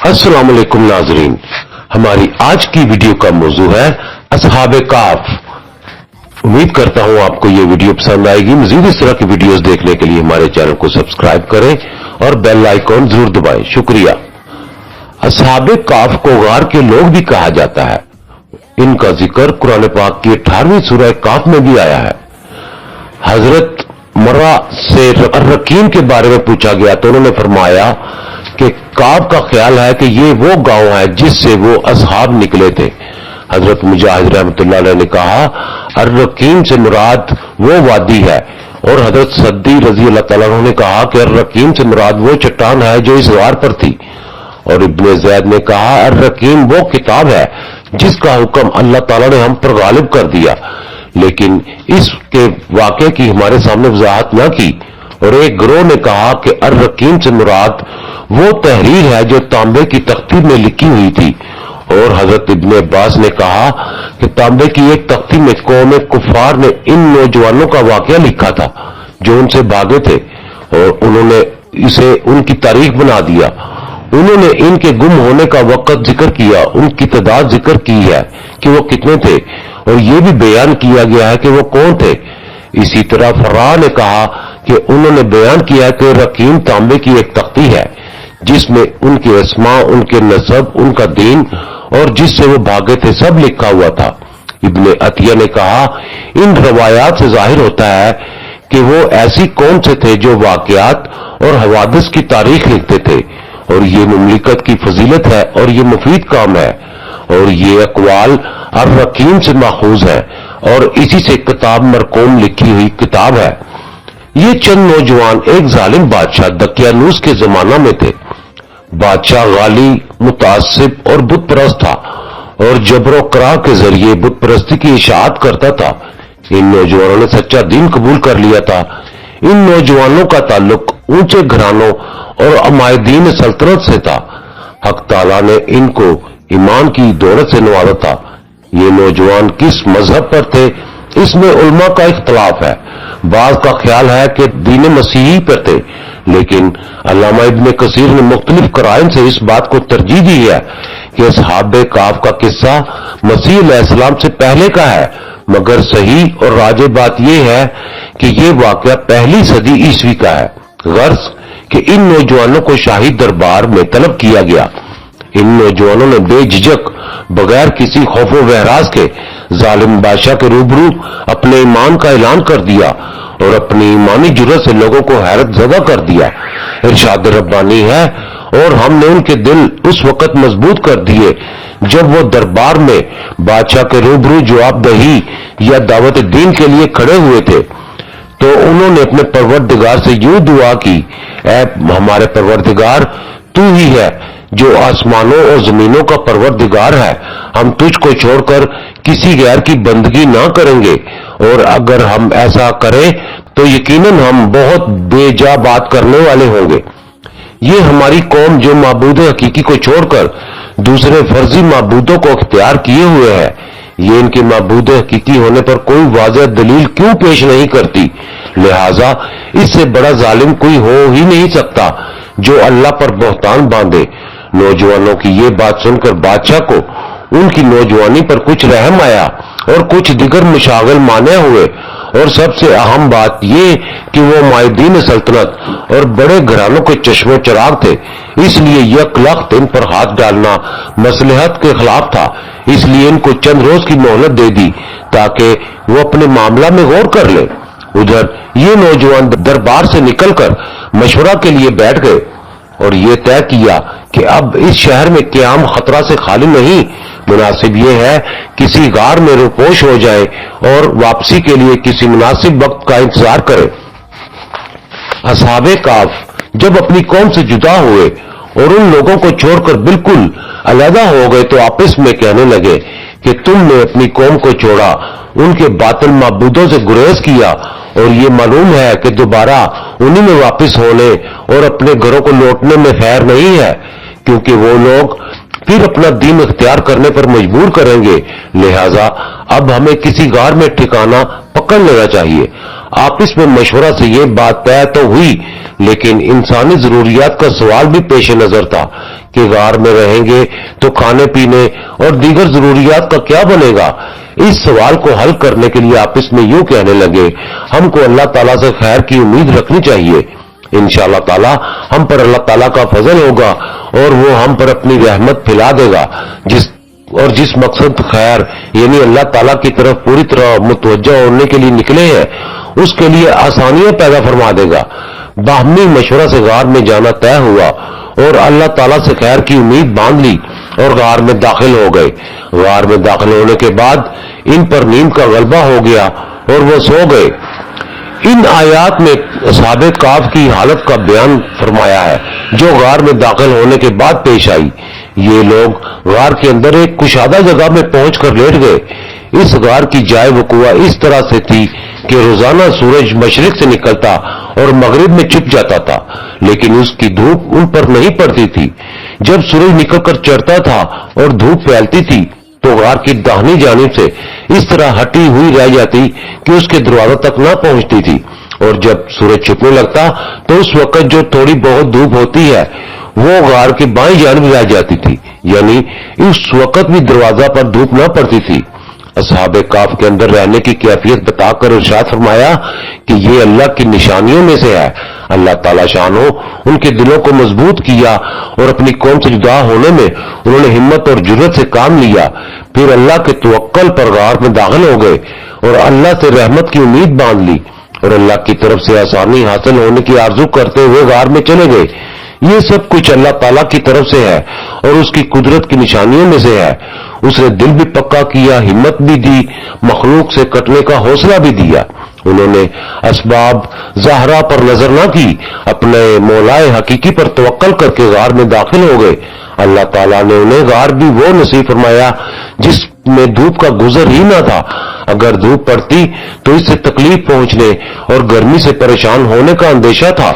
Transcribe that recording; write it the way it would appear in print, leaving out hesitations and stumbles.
अस्सलाम वालेकुम नाज़रीन, हमारी आज की वीडियो का मौजू है असहाबे काफ। उम्मीद करता हूं आपको ये वीडियो पसंद आएगी। मजीद इस तरह की वीडियोस देखने के लिए हमारे चैनल को सब्सक्राइब करें और बेल आइकॉन जरूर दबाएं। शुक्रिया। असहाबे काफ को गार के लोग भी कहा जाता है। इनका जिक्र कुरान पाक की 18वीं सूरह काफ में भी आया है। हजरत मर्रा से रकीम के बारे में पूछा गया तो उन्होंने फरमाया कि काब का ख्याल है कि ये वो गांव है जिससे वो असहाब निकले थे। हजरत मुजाहिद रहमतुल्लाह अलैह ने कहा अर-रकीम से मुराद वो वादी है, और हजरत सद्दी रजी अल्लाह ताला ने कहा कि अर-रकीम से मुराद वो चट्टान है जो इस गार पर थी। और इब्ने ज़ैद ने कहा अर-रकीम वो किताब है जिसका हुक्म अल्लाह ताला ने हम पर गालिब कर दिया, लेकिन इसके वाक़े की हमारे सामने वजाहत न की। और एक गिरोह ने कहा कि अर-रकीम से मुराद वो तहरीर है जो तांबे की तख्ती में लिखी हुई थी। और हजरत इब्ने अब्बास ने कहा कि तांबे की एक तख्ती में कौम कुफार ने इन नौजवानों का वाकया लिखा था जो उनसे भागे थे, और उन्होंने इसे उनकी तारीख बना दिया। उन्होंने इनके गुम होने का वक्त जिक्र किया, उनकी तादाद जिक्र की है कि वो कितने थे, और ये भी बयान किया गया है कि वो कौन थे। इसी तरह फर्रा ने कहा कि उन्होंने बयान किया कि रकीम तांबे की एक तख्ती है जिसमें उनके अस्मा, उनके नसब, उनका दीन और जिससे वो भागे थे सब लिखा हुआ था। इब्ने अतिया ने कहा इन रवायात से जाहिर होता है कि वो ऐसी कौम से थे जो वाकयात और हवादिस की तारीख लिखते थे, और ये मुमलिकत की फजीलत है और ये मुफीद काम है, और ये अकवाल अर-रकीम से माखूज है, और इसी से किताब मरकूम लिखी हुई किताब है। ये चंद नौजवान एक जालिम बादशाह दकियानूस के जमाना में थे। बादशाह गाली, मुतासिब और बुत परस्त था, और जबरो करा के जरिए बुत परस्ती की इशाअत करता था। इन नौजवानों ने सच्चा दीन कबूल कर लिया था। इन नौजवानों का ताल्लुक ऊंचे घरानों और अमायदीन सल्तनत से था। हक ताला ने इनको ईमान की दौलत से नवाजा था। ये नौजवान किस मजहब पर थे इसमें उलमा का इख्तलाफ है। बाज का ख्याल है कि दीन मसीही पर थे, लेकिन अल्लामा इब्ने कसीर ने मुख्तलिफ कराइन से इस बात को तरजीह दी है कि असहाबे काफ का किस्सा मसीह अलैहिस्सलाम से पहले का है, मगर सही और राजे बात यह है कि ये वाकया पहली सदी ईसवी का है। गर्ज कि इन नौजवानों को शाही दरबार में तलब किया गया। इन नौजवानों ने बेझिझक बगैर किसी खौफो वहराज के जालिम बादशाह के रूबरू अपने ईमान का ऐलान कर दिया और अपनी ईमानी जुर्रत से लोगों को हैरत ज़दा कर दिया। इरशाद रब्बानी है और हमने उनके दिल उस वक्त मजबूत कर दिए जब वो दरबार में बादशाह के रूबरू जवाबदही या दावत दीन के लिए खड़े हुए थे, तो उन्होंने अपने परवरदिगार से यूं दुआ की, ऐ हमारे परवरदिगार तू ही है जो आसमानों और जमीनों का परवरदिगार है। हम तुझको छोड़कर किसी गैर की बंदगी ना करेंगे, और अगर हम ऐसा करें तो यकीनन हम बहुत बेजा बात करने वाले होंगे। ये हमारी कौम जो माबूद हकीकी को छोड़कर दूसरे फर्जी माबूदों को इख्तियार किए हुए है, ये इनके माबूद हकीकी होने पर कोई वाज़ह दलील क्यों पेश नहीं करती। लिहाजा इससे बड़ा जालिम कोई हो ही नहीं सकता जो अल्लाह पर बहतान बांधे। नौजवानों की ये बात सुनकर बादशाह को उनकी नौजवानी पर कुछ रहम आया और कुछ दिगर मुशागिल माने हुए, और सबसे अहम बात ये कि वो मायदीन सल्तनत और बड़े घरानों के चश्मे चिराग थे, इसलिए यकलख्त इन पर हाथ डालना मसलहत के खिलाफ था। इसलिए इनको चंद रोज की मोहलत दे दी ताकि वो अपने मामला में गौर कर ले। उधर ये नौजवान दरबार से निकलकर मशवरा के लिए बैठ गए और ये तय किया कि अब इस शहर में क़याम खतरा से खाली नहीं, मुनासिब ये है किसी गार में रुपोश हो जाए और वापसी के लिए किसी मुनासिब वक्त का इंतजार करे। असहाबे काफ जब अपनी कौम से जुदा हुए और उन लोगों को छोड़कर बिल्कुल अलहदा हो गए तो आपस में कहने लगे کہ تم نے اپنی قوم کو چھوڑا، ان کے باطل معبودوں سے گریز کیا، اور یہ معلوم ہے کہ دوبارہ انہی میں واپس ہونے اور اپنے گھروں کو لوٹنے میں خیر نہیں ہے، کیونکہ وہ لوگ پھر اپنا دین اختیار کرنے پر مجبور کریں گے۔ لہذا اب ہمیں کسی غار میں ٹھکانہ پکڑ لینا چاہیے۔ آپس میں مشورہ سے یہ بات طے تو ہوئی، لیکن انسانی ضروریات کا سوال بھی پیش نظر تھا کہ غار میں رہیں گے تو کھانے پینے اور دیگر ضروریات کا کیا بنے گا۔ اس سوال کو حل کرنے کے لیے آپس میں یوں کہنے لگے، ہم کو اللہ تعالیٰ سے خیر کی امید رکھنی چاہیے۔ انشاءاللہ تعالیٰ ہم پر اللہ تعالیٰ کا فضل ہوگا اور وہ ہم پر اپنی رحمت پھیلا دے گا، جس مقصد خیر یعنی اللہ تعالیٰ کی طرف پوری طرح متوجہ ہونے کے لیے نکلے ہیں، اس کے لیے آسانیاں پیدا فرما دے گا۔ باہمی مشورہ سے غار میں جانا طے ہوا اور اللہ تعالیٰ سے خیر کی امید باندھ لی اور غار میں داخل ہو گئے۔ غار میں داخل ہونے کے بعد ان پر نیند کا غلبہ ہو گیا اور وہ سو گئے۔ ان آیات میں اصحاب کہف کی حالت کا بیان فرمایا ہے جو غار میں داخل ہونے کے بعد پیش آئی۔ یہ لوگ غار کے اندر ایک کشادہ جگہ میں پہنچ کر لیٹ گئے۔ اس غار کی جائے وقوع اس طرح سے تھی کہ روزانہ سورج مشرق سے نکلتا اور مغرب میں چھپ جاتا تھا، لیکن اس کی دھوپ ان پر نہیں پڑتی تھی۔ جب سورج نکل کر چڑھتا تھا اور دھوپ پھیلتی تھی تو غار کی داہنی جانب سے اس طرح ہٹی ہوئی رہ جاتی کہ اس کے دروازہ تک نہ پہنچتی تھی، اور جب سورج چھپنے لگتا تو اس وقت جو تھوڑی بہت دھوپ ہوتی ہے وہ غار کی بائیں جانب رہ جاتی تھی، یعنی اس وقت بھی دروازہ پر دھوپ نہ پڑتی تھی۔ اصحاب کہف کے اندر رہنے کی کیفیت بتا کر ارشاد فرمایا کہ یہ اللہ کی نشانیوں میں سے ہے۔ اللہ تعالیٰ شانو ان کے دلوں کو مضبوط کیا اور اپنی قوم سے جدا ہونے میں انہوں نے ہمت اور جرأت سے کام لیا، پھر اللہ کے توکل پر غار میں داخل ہو گئے اور اللہ سے رحمت کی امید باندھ لی اور اللہ کی طرف سے آسانی حاصل ہونے کی آرزو کرتے ہوئے غار میں چلے گئے۔ یہ سب کچھ اللہ تعالیٰ کی طرف سے ہے اور اس کی قدرت کی نشانیوں میں سے ہے۔ اس نے دل بھی پکا کیا، ہمت بھی دی، مخلوق سے کٹنے کا حوصلہ بھی دیا۔ انہوں نے اسباب ظاہرہ پر نظر نہ کی، اپنے مولائے حقیقی پر توکل کر کے غار میں داخل ہو گئے۔ اللہ تعالیٰ نے انہیں غار بھی وہ نصیب فرمایا جس میں دھوپ کا گزر ہی نہ تھا۔ اگر دھوپ پڑتی تو اس سے تکلیف پہنچنے اور گرمی سے پریشان ہونے کا اندیشہ تھا۔